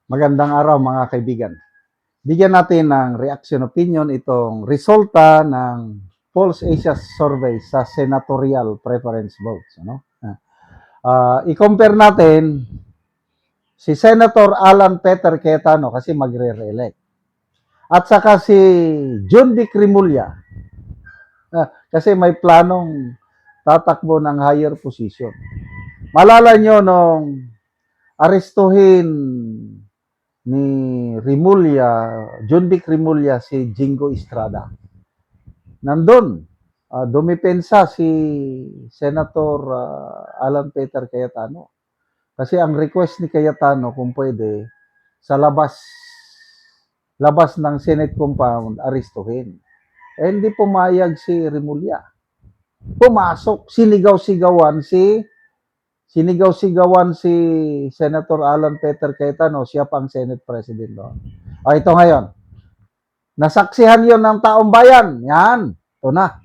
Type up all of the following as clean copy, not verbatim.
Magandang araw mga kaibigan. Bigyan natin ng reaction opinion itong resulta ng Pulse Asia Survey sa senatorial preference votes. I-compare natin si Senator Alan Peter Cayetano kasi magre-re-elect. At saka si John Vic Rimulya kasi may planong tatakbo ng higher position. Malala nyo nung arestuhin ni Rimulya, John Vic Rimulya, si Jingo Estrada. Nandun, dumipensa si Senator Alan Peter Cayetano. Kasi ang request ni Cayetano, kung pwede, sa labas ng Senate compound, arestuhin. Hindi pumayag si Rimulya. Pumasok, sinigaw-sigawan si Senator Alan Peter Cayetano, siya pang Senate President doon. Ito ngayon. Nasaksihan yon ng taong bayan. Yan. Ito na.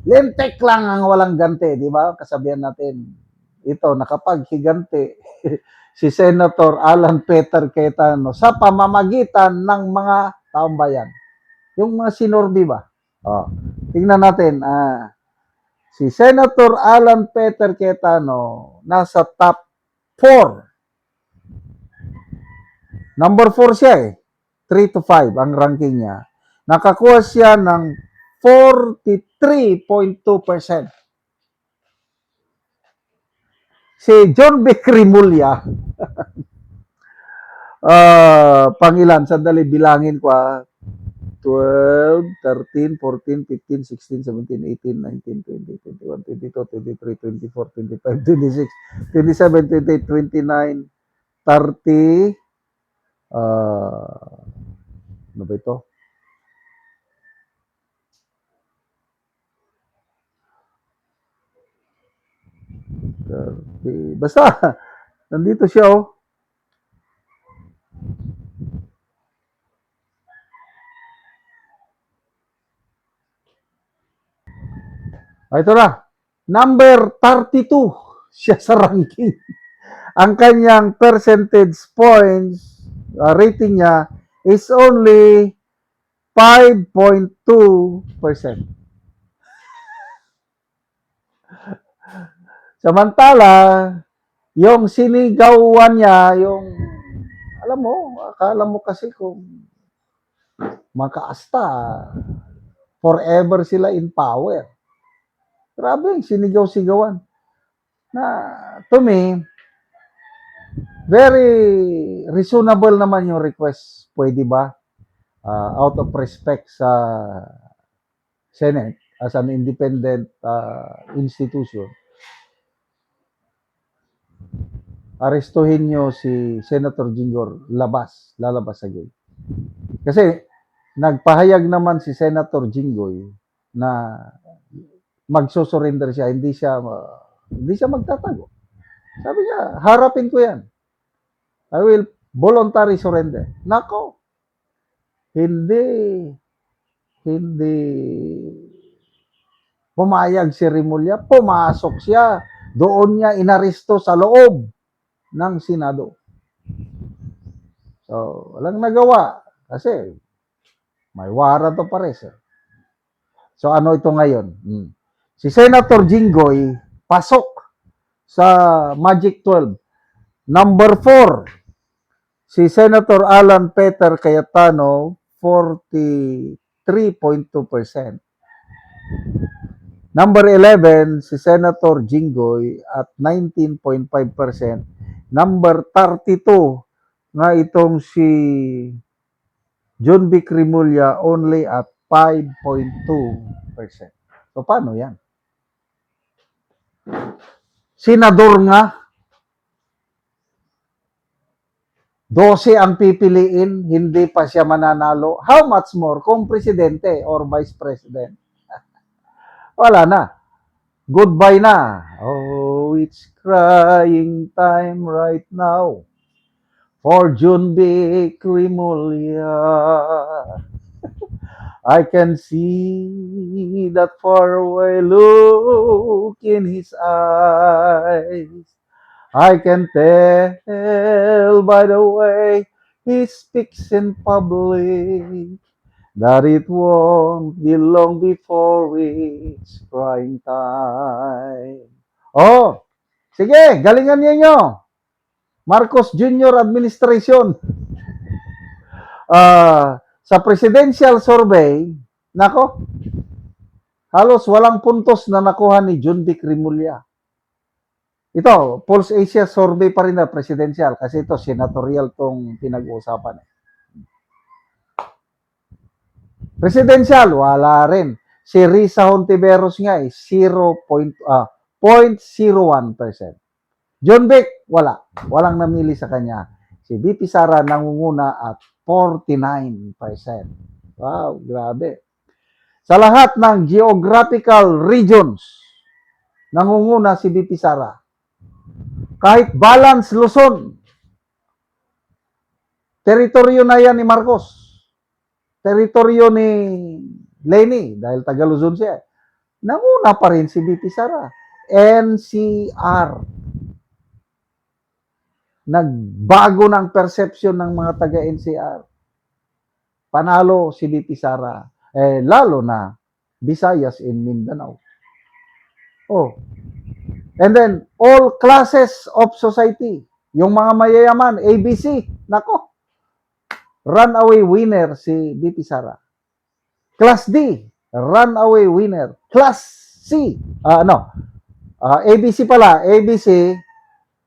Lintik lang ang walang ganti. Di ba? Kasabihan natin. Ito, nakapaghiganti si Senator Alan Peter Cayetano sa pamamagitan ng mga taong bayan. Yung mga sinorbi ba? Tingnan natin. Si Senator Alan Peter Cayetano nasa top 4. Number 4 siya 3 to 5 ang ranking niya. Nakakuha siya ng 43.2%. Si John Vic Rimulya, pangilan? Sandali, bilangin ko 12, 13, 14, 15, 16, 17, 18, 19, 20, 21, 22, 23, 24, 25, 26, 27, 28, 29, 30, ano ba ito? Basta, nandito siya Ito na. Number 32 siya sa ranking. Ang kanyang percentage points, rating niya is only 5.2%. Samantala, yung sinigawan niya, alam mo, akala mo kasi kung makaasta, forever sila in power. Grabe, sinigaw-sigawan. Na, to me, very reasonable naman yung request. Pwede ba? Out of respect sa Senate as an independent institution, arestuhin nyo si Senator Jinggoy, lalabas sa gate. Kasi nagpahayag naman si Senator Jinggoy na magsusurrender siya, hindi siya magtatago. Sabi niya, harapin ko yan. I will voluntary surrender. Nako, hindi pumayag si Rimulya, pumasok siya. Doon niya inaresto sa loob ng Senado. So, walang nagawa kasi may warrant of arrest. So, ano ito ngayon? Si Senator Jinggoy pasok sa Magic 12. Number 4, si Senator Alan Peter Cayetano, 43.2%. Number 11, si Senator Jinggoy at 19.5%. Number 32, nga itong si John Vic Rimulya only at 5.2%. So, paano yan? Senador nga, 12 ang pipiliin, hindi pa siya mananalo. How much more kung presidente or vice president? Wala na. Goodbye na. Oh, it's crying time right now for John Vic Rimulya. I can see that faraway look in his eyes. I can tell by the way he speaks in public, that it won't be long before it's crying time. Oh, sige, galingan ninyo. Marcos Jr. Administration. Sa presidential survey, nako, halos walang puntos na nakuha ni John Vic Rimulya. Ito, Pulse Asia survey pa rin na presidential kasi ito senatorial tong pinag-uusapan. Presidential, wala rin. Si Risa Hontiveros nga 0.01%. John Vic, wala. Walang namili sa kanya. Si VP Sara nangunguna at 49%. Wow, grabe. Sa lahat ng geographical regions, nangunguna si VP Sara. Kahit balance Luzon, teritoryo na yan ni Marcos. Teritoryo ni Leni, dahil taga Luzon siya. Nanguna pa rin si VP Sara. NCR. Nagbago ng perception ng mga taga-NCR. Panalo si VP Sara. Lalo na Visayas in Mindanao. Oh. And then, all classes of society. Yung mga mayayaman, ABC. Nako. Runaway winner si VP Sara. Class D, runaway winner. Class C, ABC pala. ABC,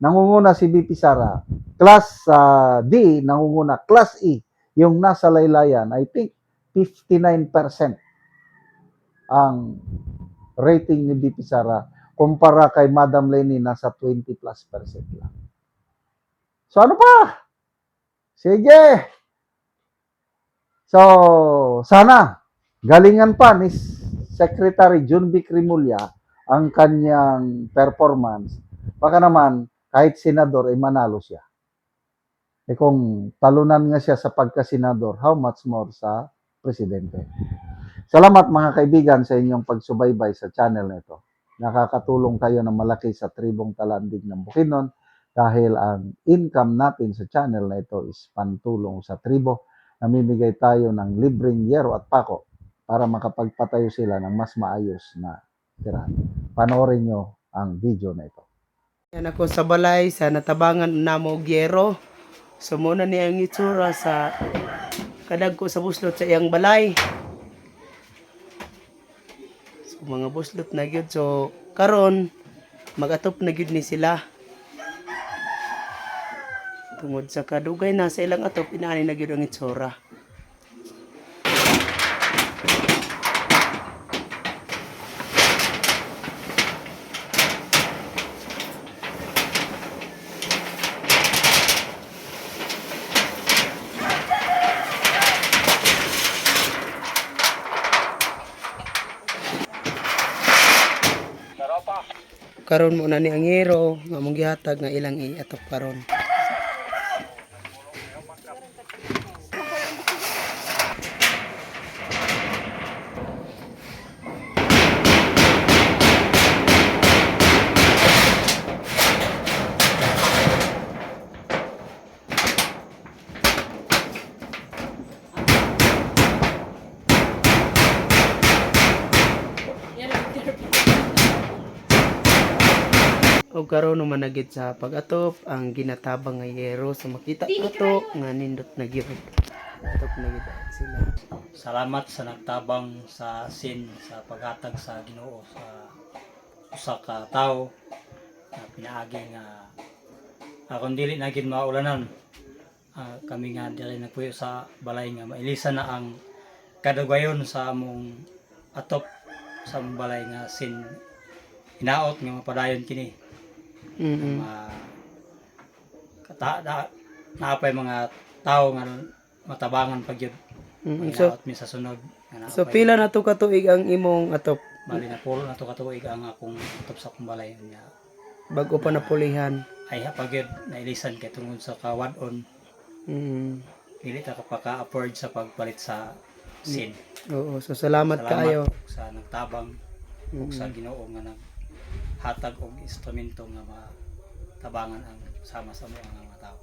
nangunguna si VP Sara. Class D, nangunguna. Class E, yung nasa laylayan, I think 59% ang rating ni VP Sara kumpara kay Madam Leni, nasa 20+% lang. So ano pa? Sige. So, sana galingan pa ni Secretary John Vic Rimulya ang kanyang performance. Baka naman kahit senador ay manalo siya. Kung talunan nga siya sa pagka-senador, how much more sa presidente. Salamat mga kaibigan sa inyong pagsubaybay sa channel na ito. Nakakatulong kayo ng malaki sa tribong Talandig ng Bukidnon dahil ang income natin sa channel na ito is pantulong sa tribo. Namimigay tayo ng libreng yero at pako para makapagpatayo sila ng mas maayos na tirahan. Panoorin nyo ang video na ito. Yan ako sa balay sa natabangan na mo gyero. So muna niya ang itsura sa kadag ko sa buslot sa iyang balay. So mga buslot na gyud, so karon magatop na gyud ni sila. Tungod sa kadugay na sa ilang atop, inaani na gyud ang itsura. Karon mo na ni ang ngero nga mong gihatag nga ilang iatop karon. O karon no managit sa pag-atop ang ginatabang nga yero, so makita ato nga nindot na gyud. Atop na gyud sila. Salamat sa nagtabang sa sin sa paghatag sa Ginoo sa usa ka tawo na pinaagi nga akong dili na gid maulanan. Kami nga dili nagpuyo sa balay nga mailisan na ang kadugayon sa among atop sa among balay nga sin hinaot nga mapadayon kini. Naapay mga tao nga matabangan pag yun. So, Mi sa sunod. so pila na to ka tuig ang imong atop Bali na pulo na to katuig ang akong atop sa akong balay niya. bago pa napulihan. Ay pag yun nailisan kay tungod sa kawadon. Dili ta kapaka-afford sa pagpalit sa sin. Oo, so salamat kaayo. Sa nagtabang ug sa Ginoo nga naghatag og instrumento nga matabangan ang sama sa mga tao.